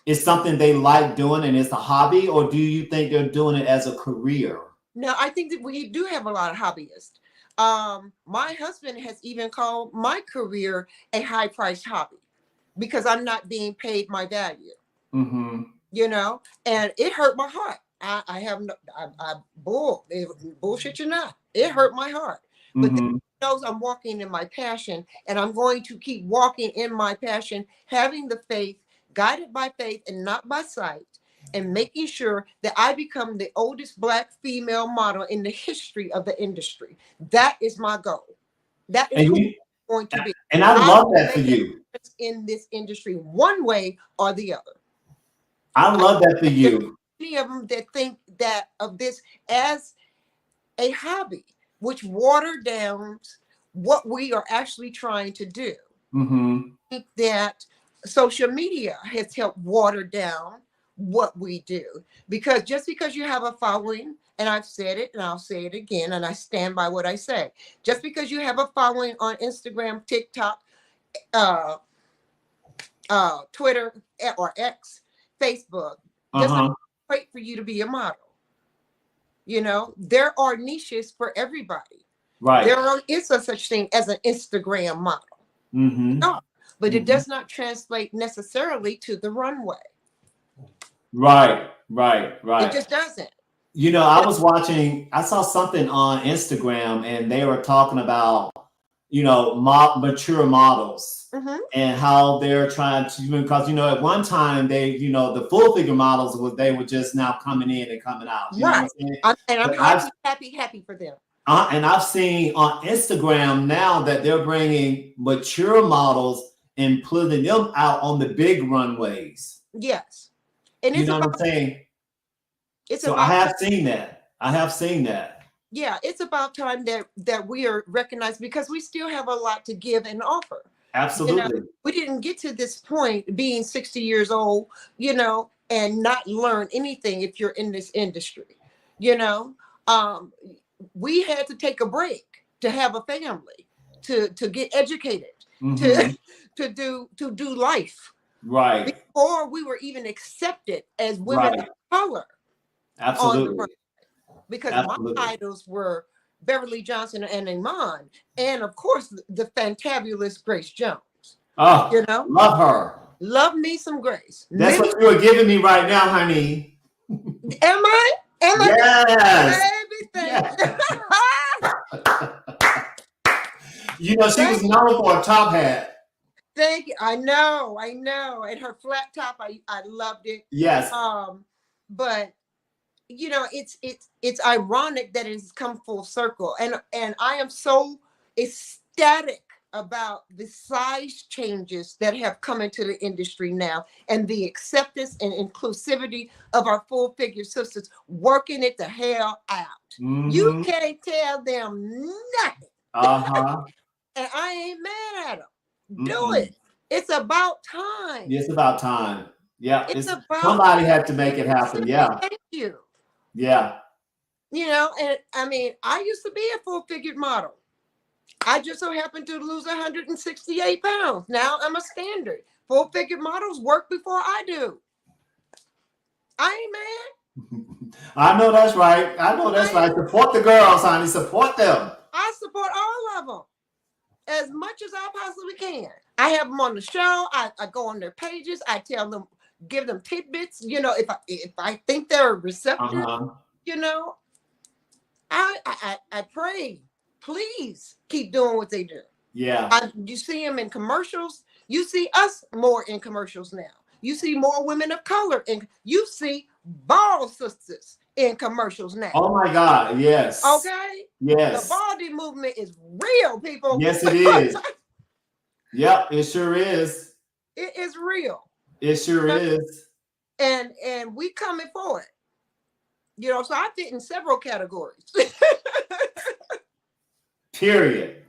it's something they like doing and it's a hobby, or do you think they're doing it as a career? No, I think that we do have a lot of hobbyists. My husband has even called my career a high priced hobby because I'm not being paid my value, Mm-hmm. and it hurt my heart. I have no, bullshit you not. It hurt my heart, but then Mm-hmm. he knows I'm walking in my passion, and I'm going to keep walking in my passion, having the faith, guided by faith and not by sight, and making sure that I become the oldest Black female model in the history of the industry. That is my goal. That is And who I'm you, going to be. and I I love will that for make a you. difference in this industry one way or the other. I love that for There's you. many of them that think that of this as a hobby, which water down what we are actually trying to do. Mm-hmm. I think that social media has helped water down what we do, because just because you have a following, and I've said it and I'll say it again, and I stand by what I say, just because you have a following on Instagram, TikTok, uh, Twitter, or X, Facebook, does not Uh-huh. wait for you to be a model. There are niches for everybody. Right. Is a such thing as an Instagram model. Mm-hmm. No, but it Mm-hmm. does not translate necessarily to the runway. Right. Right. It Right. just doesn't. I saw something on Instagram and they were talking about, mature models Hmm. and how they're trying to, because, at one time the full figure models they were just now coming in and coming out. You know what I'm Right. saying? I'm But I've, happy for them. and I've seen on Instagram now that they're bringing mature models and putting them out on the big runways. Yes. And You know what I'm saying? it's So I about have seen that. I have seen that. yeah, it's about time that we are recognized, because we still have a lot to give and offer. You know, Absolutely. we didn't get to this point being 60 years old, and not learn anything if you're in this industry. You know, um, we had to take a break to have a family, to get educated, Mm-hmm. to to do life Right. before we were even accepted as women of Right. color on the run. Absolutely. Because my Absolutely. idols were Beverly Johnson and Iman, and of course the fantabulous Grace Jones. Oh, You know, love her. love me some Grace. That's Many what you are giving me right now, honey. am I? Am I? Yes. Baby, thank Yes. you. She was known for a top hat. Thank you. I know. And her flat top, I loved it. Yes. But it's ironic that it's come full circle, and I am so ecstatic about the size changes that have come into the industry now, and the acceptance and inclusivity of our full figure sisters working it the hell out. You Mm-hmm. can't tell them nothing, Uh-huh. and I ain't mad at them. Do Mm-mm. it. It's about time. It's about time. Yeah. It's about Somebody had to make it happen. Yeah. thank you. Yeah. And I mean, I used to be a full figured model. I just so happened to lose 168 pounds. Now I'm a standard. Full figured models work before I do. I ain't mad. I know that's right. I know that's right. Support the girls, honey. Support them. I support all of them as much as I possibly can. I have them on the show. I go on their pages. I tell them, give them tidbits. If I think they're receptive, Uh-huh. I pray, please keep doing what they do. Yeah. You see them in commercials. You see us more in commercials now. You see more women of color, and you see bald sisters in commercials now. Oh my God. Yes. Okay. Yes. The baldy movement is real, people. Yes, it is. Yep, it sure is. It is real. It sure is. And we coming for it. So I fit in several categories. Period.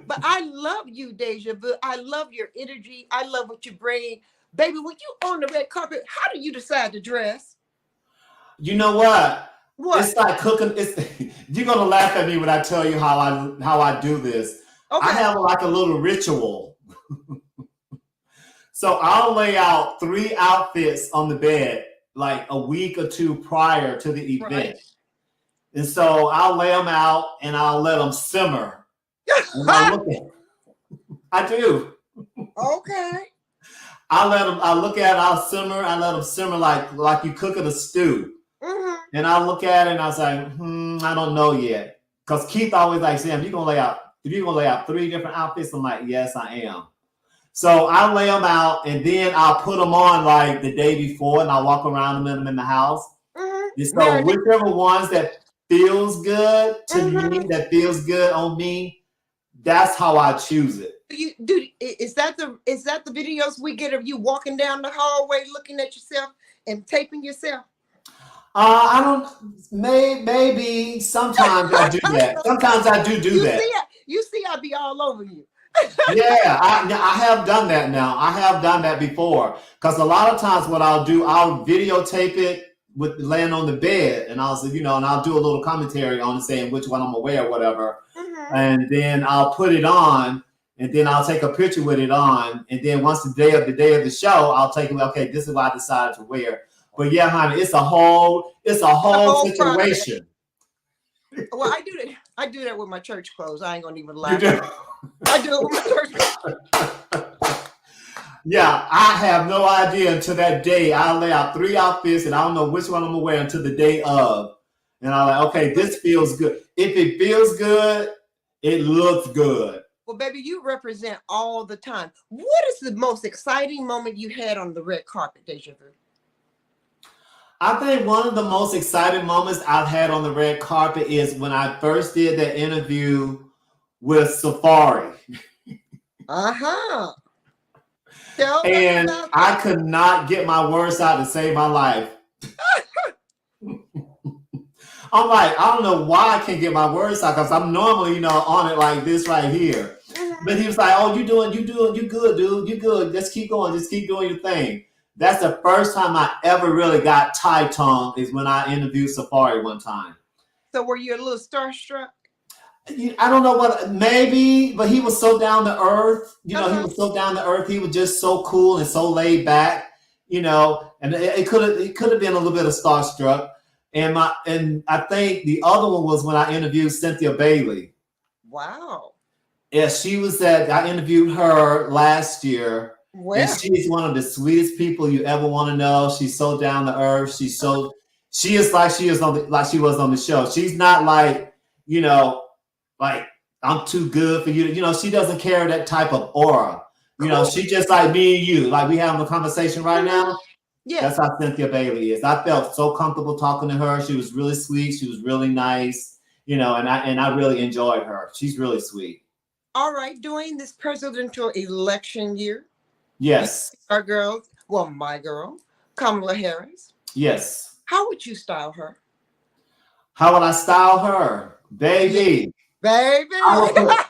But I love you, Dejavu. I love your energy. I love what you bring. Baby, when you on the red carpet, how do you decide to dress? You know what? What? It's like cooking. You're gonna laugh at me when I tell you how I do this. I Okay. have like a little ritual. So I'll lay out 3 outfits on the bed like a week or 2 prior to the event. Right. And so I'll lay them out and I'll let them simmer. And I'll look at them. I do. Okay. I look at it, I let them simmer like you cooking a stew. Mm-hmm. And I look at it and I was like, I don't know yet. Because Keith always like, Sam, if you're gonna lay out 3 different outfits, I'm like, yes, I am. So I lay them out and then I'll put them on like the day before and I'll walk around them in the house. Mm-hmm. And so whichever ones that feels good to me, that feels good on me, that's how I choose it. Is that the videos we get of you walking down the hallway looking at yourself and taping yourself? I don't. Maybe sometimes I do that. Sometimes I do that. You see, I be all over you. Yeah, I have done that now. I have done that before. Because a lot of times what I'll do, I'll videotape it with laying on the bed, and I'll say, and I'll do a little commentary on it saying which one I'm gonna wear or whatever. Mm-hmm. And then I'll put it on, and then I'll take a picture with it on, and then once the day of the show, I'll take it. Okay, this is what I decided to wear. But yeah, honey, it's a whole situation. Well, I do that with my church clothes. I ain't gonna even lie. I do it with my church clothes. Yeah, I have no idea until that day. I'll lay out 3 outfits, and I don't know which one I'm gonna wear until the day of. And I'm like, okay, this feels good. If it feels good, it looks good. Well, baby, you represent all the time. What is the most exciting moment you had on the red carpet, Dejavu? I think one of the most exciting moments I've had on the red carpet is when I first did that interview with Safari. Uh-huh. And I could not get my words out to save my life. I'm like, I don't know why I can't get my words out because I'm normally, on it like this right here. Mm-hmm. But he was like, oh, you good, dude. You good. Just keep going. Just keep doing your thing. That's the first time I ever really got tie-tongue is when I interviewed Safari one time. So were you a little starstruck? I don't know what, maybe, but he was so down to earth. He was so down to earth. He was just so cool and so laid back, and it could have been a little bit of starstruck. And I think the other one was when I interviewed Cynthia Bailey. Wow. Yeah, I interviewed her last year. Wow. And she's one of the sweetest people you ever want to know. She's so down to earth. She is like she was on the show. She's not like, like I'm too good for you. She doesn't carry that type of aura. Cool. She just like me and you. Like we having a conversation right now. Yeah. That's how Cynthia Bailey is. I felt so comfortable talking to her. She was really sweet. She was really nice. And I really enjoyed her. She's really sweet. All right. During this presidential election year. Yes. Our girl, well, my girl, Kamala Harris. Yes. How would you style her? How would I style her? Baby. Baby. I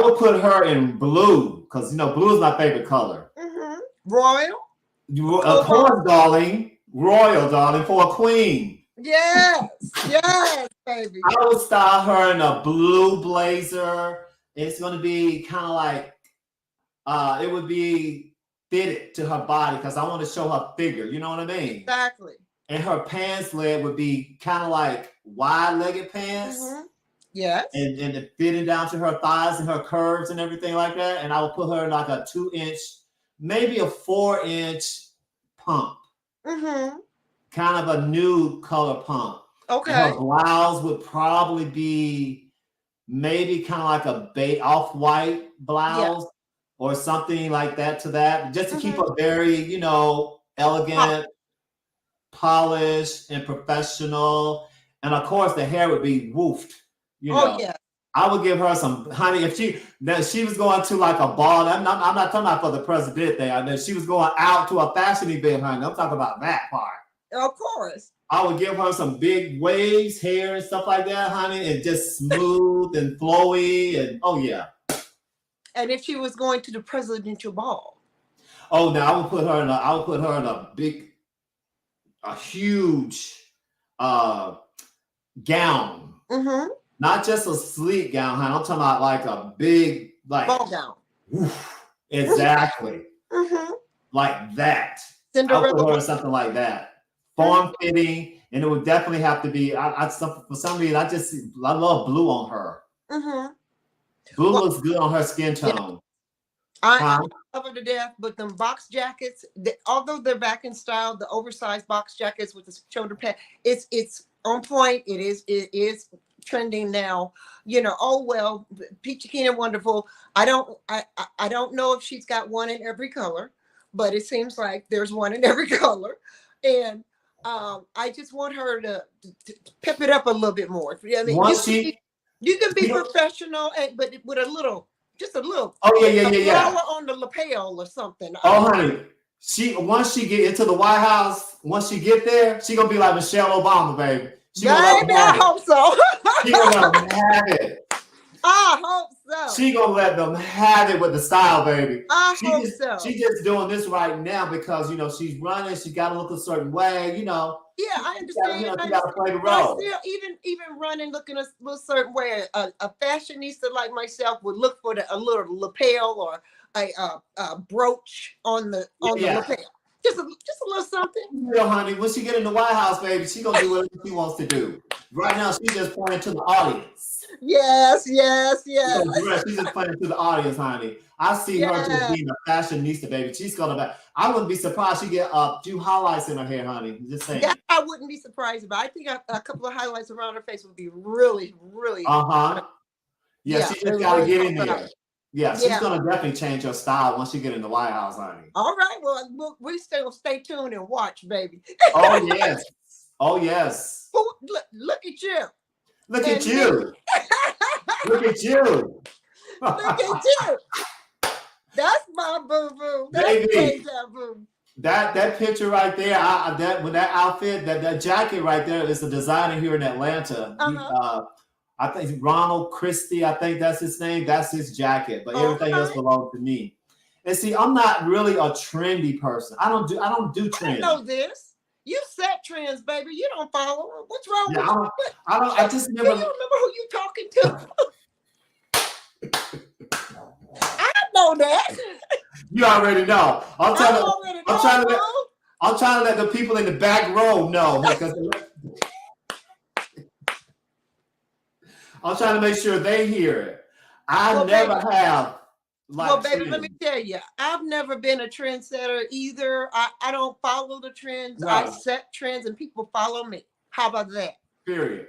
would put her in blue because, blue is my favorite color. Mm-hmm. Royal? Of course, darling. Royal, darling, for a queen. Yes, baby. I would style her in a blue blazer. It's going to be kind of like, it would be fitted to her body because I want to show her figure. You know what I mean? Exactly. And her pants leg would be kind of like wide-legged pants. Mm-hmm. Yes. And it fitting down to her thighs and her curves and everything like that. And I would put her in like a 2-inch, maybe a 4-inch pump. Mm-hmm. Kind of a nude color pump. Okay. And her blouse would probably be maybe kind of like a off-white blouse. Yeah. Or something like that just to keep her very, elegant, polished, and professional. And of course, the hair would be woofed. Oh, yeah. I would give her some, honey, if she was going to like a ball, I'm not talking about for the president thing. I know she was going out to a fashion event, honey. I'm talking about that part. Of course. I would give her some big waves, hair, and stuff like that, honey, and just smooth and flowy. And oh, yeah. And if she was going to the presidential ball? Oh, now I would put her in a huge gown. Mm-hmm. Not just a sleek gown, honey. I'm talking about like a big, like ball gown. Oof, exactly. Mm-hmm. Like that. I'll put her Cinderella. in something like that. Form fitting, and it would definitely have to be. For some reason, I love blue on her. Mm-hmm. Blue Well, looks good on her skin tone. I love her to death, but them box jackets, although they're back in style, the oversized box jackets with the shoulder pad, it's on point. It is trending now. You know, oh well, Peachy Keen and Wonderful. I don't know if she's got one in every color, but it seems like there's one in every color, and I just want her to pep it up a little bit more. I mean, you can be professional, but with just a little. Oh yeah. Flower on the lapel or something. Oh honey, once she get into the White House, once she get there, she gonna be like Michelle Obama, baby. I hope so. She gonna let them have it. I hope so. She gonna let them have it with the style, baby. I hope so. She's just doing this right now because she's running. She gotta look a certain way. Yeah, I understand. You gotta play the role. Still, even running, looking a little certain way, a fashionista like myself would look for a little lapel or a brooch on the lapel. Just a little something. Honey, when she get in the White House, baby, she gonna do whatever she wants to do. Right now, she's just pointing to the audience. Yes. She's just pointing to the audience, honey. I see her just being a fashionista, baby. She's gonna. I wouldn't be surprised she get a few highlights in her hair, honey. Just saying. That I wouldn't be surprised about. I think a couple of highlights around her face would be really, really. Yeah, she just gotta get in there. Yeah, she's gonna definitely change her style once she get in the White House, honey. All right, well, we still stay tuned and watch, baby. Oh yes, oh yes. Look at you. Look at you. Look at you. Look at you. That's my boo-boo. That's Dejavu. That picture right there, that outfit, that jacket right there is a designer here in Atlanta. I think Ronald Christie, I think that's his name. That's his jacket, but everything else belongs to me. And see, I'm not really a trendy person. I don't do trends. I know this. You set trends, baby. You don't follow them. What's wrong with you? I just never. Do you remember who you talking to? I know that. You already know. I'm trying to let the people in the back row know because I'm trying to make sure they hear it. I never have. Well, baby, let me tell you, I've never been a trendsetter either. I don't follow the trends. Right. I set trends and people follow me. How about that? Period.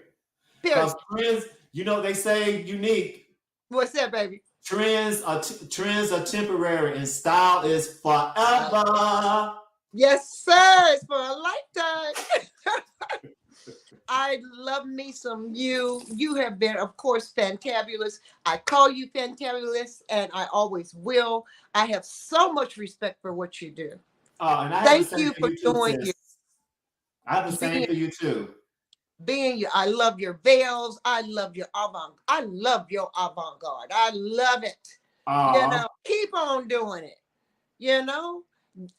Because trends, they say unique. What's that, baby? Trends are temporary and style is forever. Yes, sir. It's for a lifetime. I love me some you. You have been, of course, fantabulous. I call you fantabulous, and I always will. I have so much respect for what you do. And thank you for doing it. I have the same for you too. Being you, I love your veils. I love your avant. I love your avant-garde. I love it. Keep on doing it.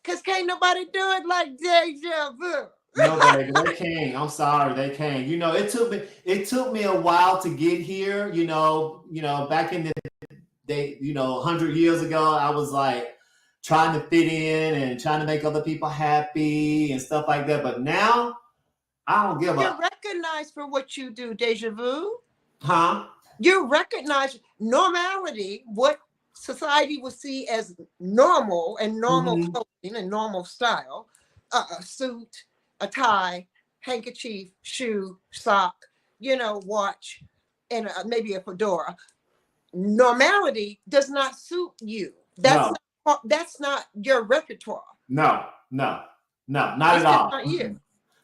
Because can't nobody do it like Dejavu. No, baby, they can't. I'm sorry, they can't. It took me a while to get here. Back in the day, 100 years ago, I was like trying to fit in and trying to make other people happy and stuff like that. But now, I don't give up. You're recognized for what you do, Dejavu. Huh? You recognize normality, what society would see as normal and normal clothing and normal style, a suit, a tie, handkerchief, shoe, sock, watch, and maybe a fedora. Normality does not suit you. That's not your repertoire. No, not at all. Not you.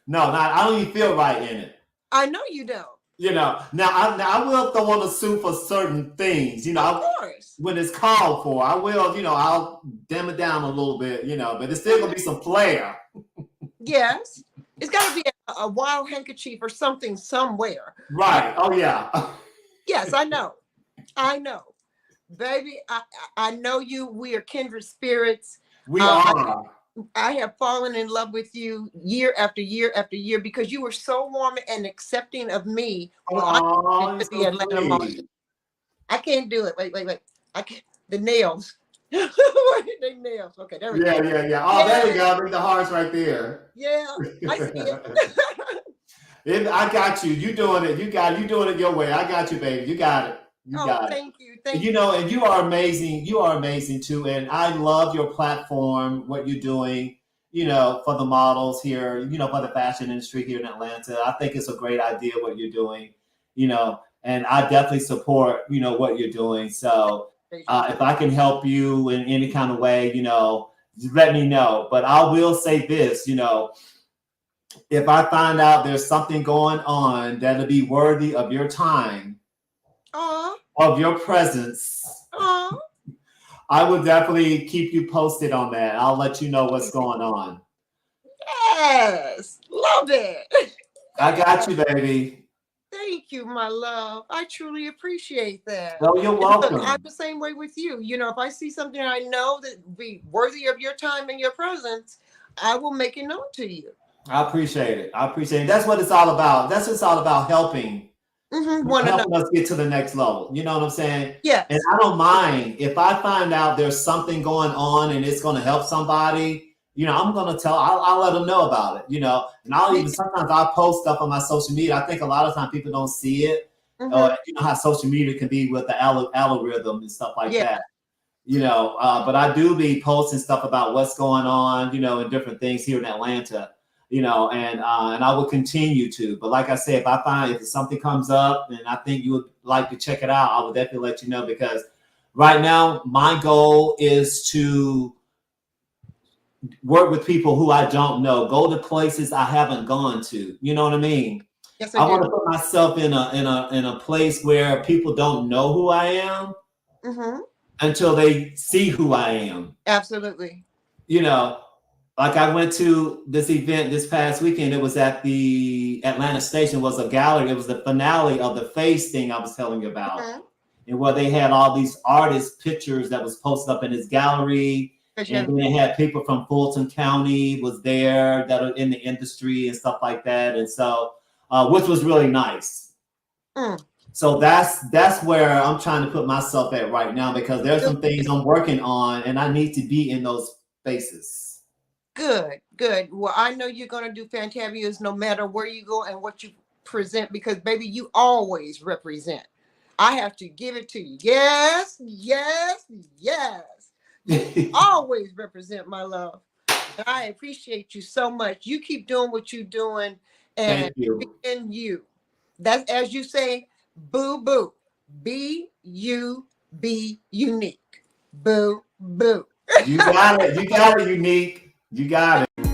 No, I don't even feel right in it. I know you don't. Now I will throw on a suit for certain things. Of course. When it's called for, I will. I'll dim it down a little bit. But there's still gonna be some flair. Yes, it's got to be a wild handkerchief or something somewhere. Right. Oh yeah. Yes, I know, baby. I know you. We are kindred spirits. We are. I have fallen in love with you year after year after year because you were so warm and accepting of me when I went Oh, you're to the so Atlanta Mall. sweet. I can't do it. Wait. I can't. The nails. They nails. Okay, there we go. Yeah. Oh, there we go. There's the hearts right there. Yeah, I see it. I got you. You doing it. You doing it your way. I got you, baby. You got it. You Oh, got it. thank you. Thank You know, and you are amazing. You are amazing too. And I love your platform, what you're doing, you know, for the models here, you know, for the fashion industry here in Atlanta. I think it's a great idea what you're doing, you know, and I definitely support, you know, what you're doing. So you. if I can help you in any kind of way, you know, just let me know. But I will say this, you know, if I find out there's something going on that'll be worthy of your time, Aw, of your presence, aw. I will definitely keep you posted on that. I'll let you know what's going on. Yes, love it. I got you, baby. Thank you, my love. I truly appreciate that. Oh, you're And look, welcome. I'm the same way with you. You know, if I see something I know that be worthy of your time and your presence, I will make it known to you. I appreciate it. I appreciate it. That's what it's all about. That's what it's all about, helping. One another. Helping us get to the next level. You know what I'm saying? Yes. And I don't mind if I find out there's something going on and it's going to help somebody. You know, I'm going to tell. I'll let them know about it. You know, and I'll even sometimes I'll post stuff on my social media. I think a lot of times people don't see it. You know how social media can be with the algorithm and stuff like that. You know, but I do be posting stuff about what's going on. You know, and different things here in Atlanta. You know, and I will continue to. But like I said, if something comes up and I think you would like to check it out, I will definitely let you know, because right now my goal is to work with people who I don't know, go to places I haven't gone to. You know what I mean? Yes, I want to put myself in a place where people don't know who I am until they see who I am. Absolutely. You know. Like I went to this event this past weekend. It was at the Atlanta station. It was a gallery. It was the finale of the Face thing I was telling you about. And where they had all these artist pictures that was posted up in this gallery. And then they had people from Fulton County was there that are in the industry and stuff like that. And so, which was really nice. So that's where I'm trying to put myself at right now, because there's some things I'm working on and I need to be in those spaces. Good. Well, I know you're going to do fantabulous no matter where you go and what you present, because baby, you always represent. I have to give it to you. Yes. You always represent, my love. And I appreciate you so much. You keep doing what you're doing and being you. That's, as you say, boo boo. Be you, be unique. Boo boo. You got it. You got it, Unique. You got it.